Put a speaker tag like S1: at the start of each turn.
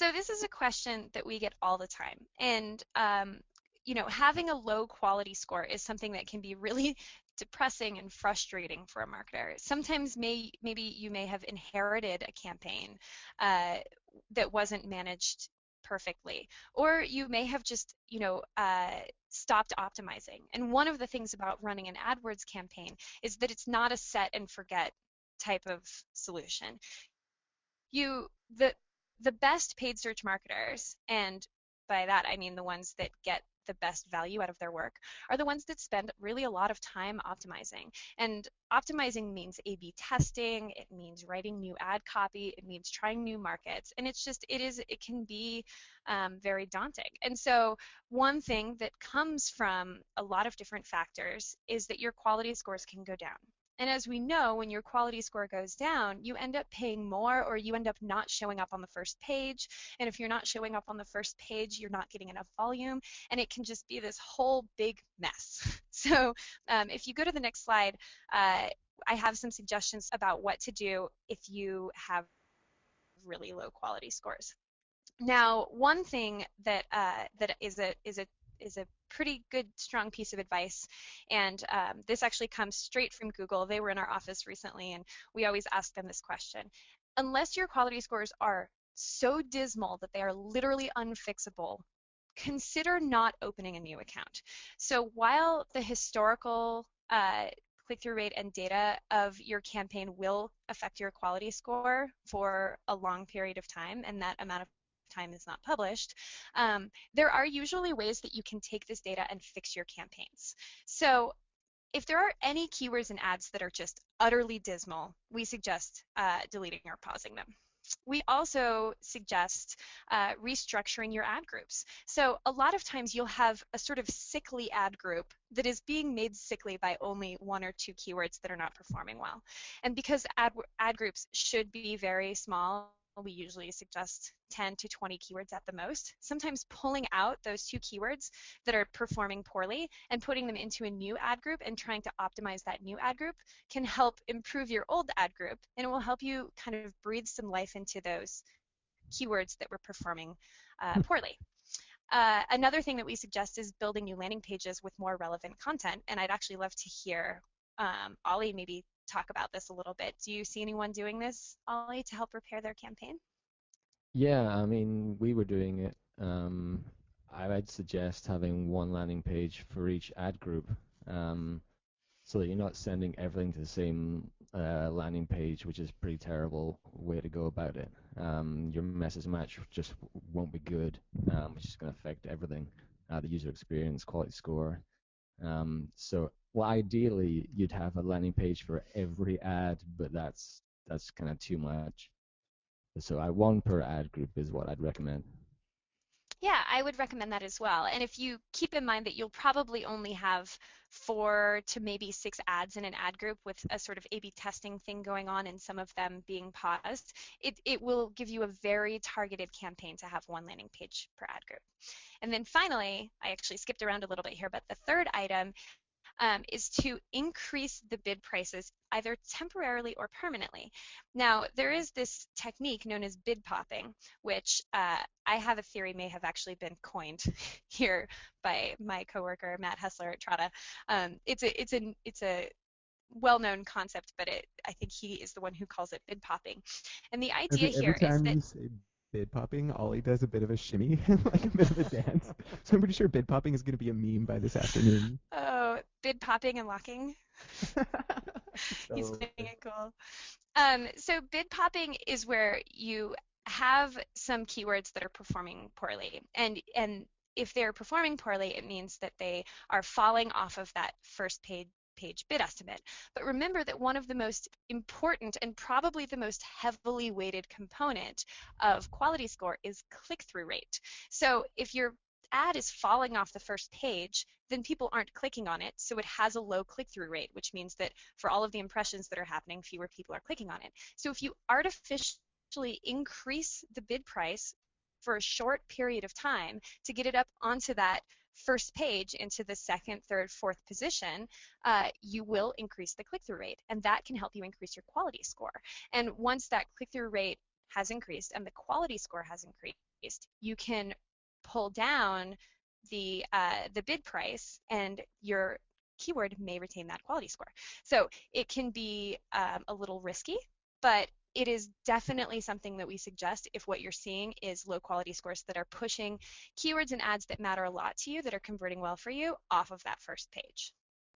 S1: So this is a question that we get all the time, and having a low quality score is something that can be really depressing and frustrating for a marketer. Sometimes maybe you may have inherited a campaign uh, that wasn't managed perfectly, or you may have just stopped optimizing. And one of the things about running an AdWords campaign is that it's not a set and forget type of solution. You the best paid search marketers, and by that I mean the ones that get the best value out of their work, are the ones that spend really a lot of time optimizing. And optimizing means A/B testing, it means writing new ad copy, it means trying new markets, and it can be very daunting. And so one thing that comes from a lot of different factors is that your quality scores can go down. And as we know, when your quality score goes down, you end up paying more, or you end up not showing up on the first page. And if you're not showing up on the first page, you're not getting enough volume, and it can just be this whole big mess. So if you go to the next slide, I have some suggestions about what to do if you have really low quality scores. Now, one thing that is a pretty good, strong piece of advice, and this actually comes straight from Google. They were in our office recently, and we always ask them this question. Unless your quality scores are so dismal that they are literally unfixable, consider not opening a new account. So while the historical click-through rate and data of your campaign will affect your quality score for a long period of time, and that amount of time is not published, there are usually ways that you can take this data and fix your campaigns. So if there are any keywords in ads that are just utterly dismal, we suggest deleting or pausing them. We also suggest restructuring your ad groups. So a lot of times you'll have a sort of sickly ad group that is being made sickly by only one or two keywords that are not performing well. And because ad groups should be very small, we usually suggest 10 to 20 keywords at the most. Sometimes pulling out those two keywords that are performing poorly and putting them into a new ad group and trying to optimize that new ad group can help improve your old ad group, and it will help you kind of breathe some life into those keywords that were performing poorly. Another thing that we suggest is building new landing pages with more relevant content, and I'd actually love to hear Oli maybe talk about this a little bit. Do you see anyone doing this, Oli, to help prepare their campaign?
S2: Yeah, I mean, we were doing it. I would suggest having one landing page for each ad group, um, so that you're not sending everything to the same landing page, which is a pretty terrible way to go about it. Your message match just won't be good, which is going to affect everything, the user experience, quality score. Well, ideally, you'd have a landing page for every ad, but that's kind of too much. So one per ad group is what I'd recommend.
S1: Yeah, I would recommend that as well. And if you keep in mind that you'll probably only have 4 to maybe 6 ads in an ad group with a sort of A/B testing thing going on and some of them being paused, it will give you a very targeted campaign to have one landing page per ad group. And then finally, I actually skipped around a little bit here, but the third item is to increase the bid prices either temporarily or permanently. Now, there is this technique known as bid popping, which I have a theory may have actually been coined here by my coworker Matt Hessler at Trada. It's a well-known concept, but I think he is the one who calls it bid popping. And the idea
S3: Every
S1: here is
S3: time
S1: that
S3: you say bid popping, Ollie does a bit of a shimmy, like a bit of a dance. So I'm pretty sure bid popping is going to be a meme by this afternoon.
S1: oh, bid popping and locking. He's
S3: So
S1: playing it cool. So bid popping is where you have some keywords that are performing poorly, and if they're performing poorly, it means that they are falling off of that first page bid estimate. But remember that one of the most important and probably the most heavily weighted component of quality score is click-through rate. So if your ad is falling off the first page, then people aren't clicking on it, so it has a low click-through rate, which means that for all of the impressions that are happening, fewer people are clicking on it. So if you artificially increase the bid price for a short period of time to get it up onto that first page into the second, third, fourth position, you will increase the click-through rate, and that can help you increase your quality score. And once that click-through rate has increased and the quality score has increased, you can pull down the bid price, and your keyword may retain that quality score. So it can be a little risky, but it is definitely something that we suggest if what you're seeing is low quality scores that are pushing keywords and ads that matter a lot to you, that are converting well for you, off of that first page.